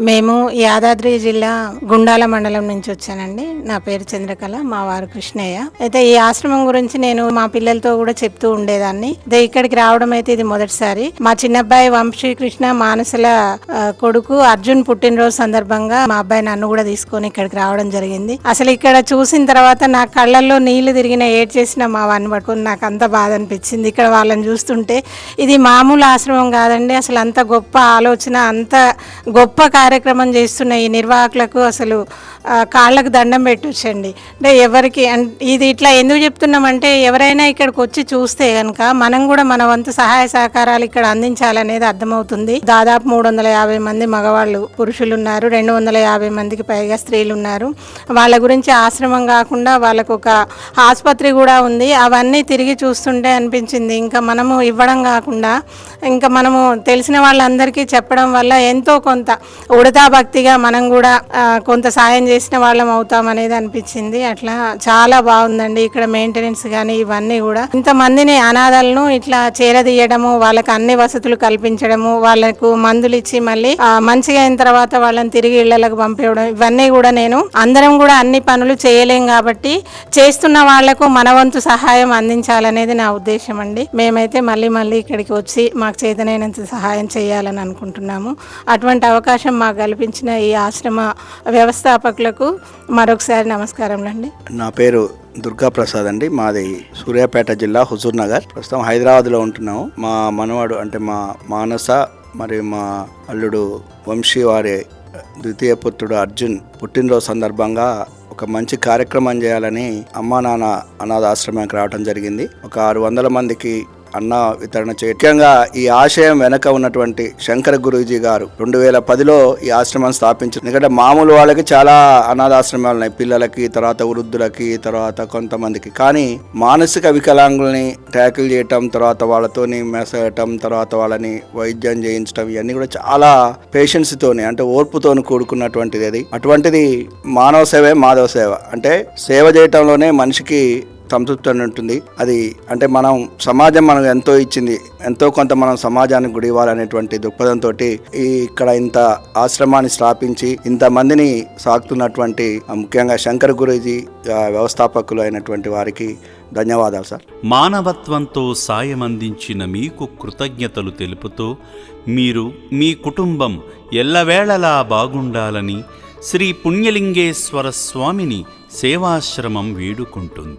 మేము యాదాద్రి జిల్లా గుండాల మండలం నుంచి వచ్చానండి. నా పేరు చంద్రకళ, మా వారు కృష్ణయ్య. అయితే ఈ ఆశ్రమం గురించి నేను మా పిల్లలతో కూడా చెప్తూ ఉండేదాన్ని. ఇక్కడికి రావడం అయితే ఇది మొదటిసారి. మా చిన్నబ్బాయి వంశీకృష్ణ మానసల కొడుకు అర్జున్ పుట్టినరోజు సందర్భంగా మా అబ్బాయి నన్ను కూడా తీసుకొని ఇక్కడికి రావడం జరిగింది. అసలు ఇక్కడ చూసిన తర్వాత నా కళ్ళల్లో నీళ్లు తిరిగిన ఏడ్ చేసిన మా వాడిని పట్టుకొని నాకు అంత బాధ అనిపించింది. ఇక్కడ వాళ్ళని చూస్తుంటే ఇది మామూలు ఆశ్రమం కాదండి. అసలు అంత గొప్ప ఆలోచన, అంత గొప్ప కార్యక్రమం చేస్తున్న ఈ నిర్వాహకులకు అసలు కాళ్ళకు దండం పెట్టొచ్చండి. అంటే ఎవరికి ఇది ఇట్లా ఎందుకు చెప్తున్నామంటే, ఎవరైనా ఇక్కడికి వచ్చి చూస్తే కనుక మనం కూడా మన వంతు సహాయ సహకారాలు ఇక్కడ అందించాలనేది అర్థమవుతుంది. దాదాపు 350 మంది మగవాళ్ళు పురుషులు ఉన్నారు, 250 మందికి పైగా స్త్రీలు ఉన్నారు. వాళ్ళ గురించి ఆశ్రమం కాకుండా వాళ్ళకు ఒక ఆసుపత్రి కూడా ఉంది. అవన్నీ తిరిగి చూస్తుంటే అనిపించింది, ఇంకా మనము ఇవ్వడం కాకుండా ఇంకా మనము తెలిసిన వాళ్ళందరికీ చెప్పడం వల్ల ఎంతో కొంత ఉడతా భక్తిగా మనం కూడా కొంత సాయం చేసిన వాళ్ళం అవుతాం అనేది అనిపించింది. అట్లా చాలా బాగుందండి. ఇక్కడ మెయింటెనెన్స్ కానీ ఇవన్నీ కూడా ఇంతమందిని అనాథలను ఇట్లా చేరదీయడము, వాళ్ళకి అన్ని వసతులు కల్పించడము, వాళ్ళకు మందులు ఇచ్చి మళ్ళీ మంచిగా అయిన తర్వాత వాళ్ళని తిరిగి ఇళ్లకు పంపించడం, ఇవన్నీ కూడా నేను అందరం కూడా అన్ని పనులు చేయలేం కాబట్టి చేస్తున్న వాళ్లకు మన వంతు సహాయం అందించాలనేది నా ఉద్దేశం అండి. మేమైతే మళ్ళీ ఇక్కడికి వచ్చి మాకు చేతనైనంత సహాయం చేయాలని అనుకుంటున్నాము. అటువంటి అవకాశం మాకు కల్పించిన ఈ ఆశ్రమ వ్యవస్థాపకులకు మరొకసారి నమస్కారం అండి. నా పేరు దుర్గా ప్రసాద్ అండి. మాది సూర్యాపేట జిల్లా హుజూర్ నగర్. ప్రస్తుతం హైదరాబాద్లో ఉంటున్నాము. మా మనవాడు అంటే మా మానస మరియు మా అల్లుడు వంశీ వారి ద్వితీయ పుత్రుడు అర్జున్ పుట్టినరోజు సందర్భంగా ఒక మంచి కార్యక్రమం చేయాలని అమ్మా నాన్న అనాథాశ్రమానికి రావడం జరిగింది. ఒక 600 మందికి అన్న వితరణ ముఖ్యంగా ఈ ఆశయం వెనక ఉన్నటువంటి శంకర గురూజీ గారు 2010లో ఈ ఆశ్రమం స్థాపించారు. ఎందుకంటే మామూలు వాళ్ళకి చాలా అనాథాశ్రమాలు ఉన్నాయి, పిల్లలకి, తర్వాత వృద్ధులకి, తర్వాత కొంతమందికి. కానీ మానసిక వికలాంగుల్ని ట్యాకిల్ చేయటం, తర్వాత వాళ్ళతోని మెసగటం, తర్వాత వాళ్ళని వైద్యం చేయించడం, ఇవన్నీ కూడా చాలా పేషెన్స్ తోని అంటే ఓర్పుతోని కూడుకున్నటువంటిది. అది అటువంటిది మానవ సేవే మాధవ సేవ. అంటే సేవ చేయటంలోనే మనిషికి సంతృప్తి ఉంటుంది. అది అంటే సమాజం మనకు ఎంతో ఇచ్చింది, ఎంతో కొంత మనం సమాజానికి గుడి ఇవ్వాలనేటువంటి దృక్పథంతో ఇక్కడ ఇంత ఆశ్రమాన్ని స్థాపించి ఇంతమందిని సాగుతున్నటువంటి ముఖ్యంగా శంకర్ గురూజీ వ్యవస్థాపకులు అయినటువంటి వారికి ధన్యవాదాలు సార్. మానవత్వంతో సాయం అందించిన మీకు కృతజ్ఞతలు తెలుపుతూ మీరు మీ కుటుంబం ఎల్లవేళలా బాగుండాలని శ్రీ పుణ్యలింగేశ్వర స్వామిని సేవాశ్రమం వేడుకుంటుంది.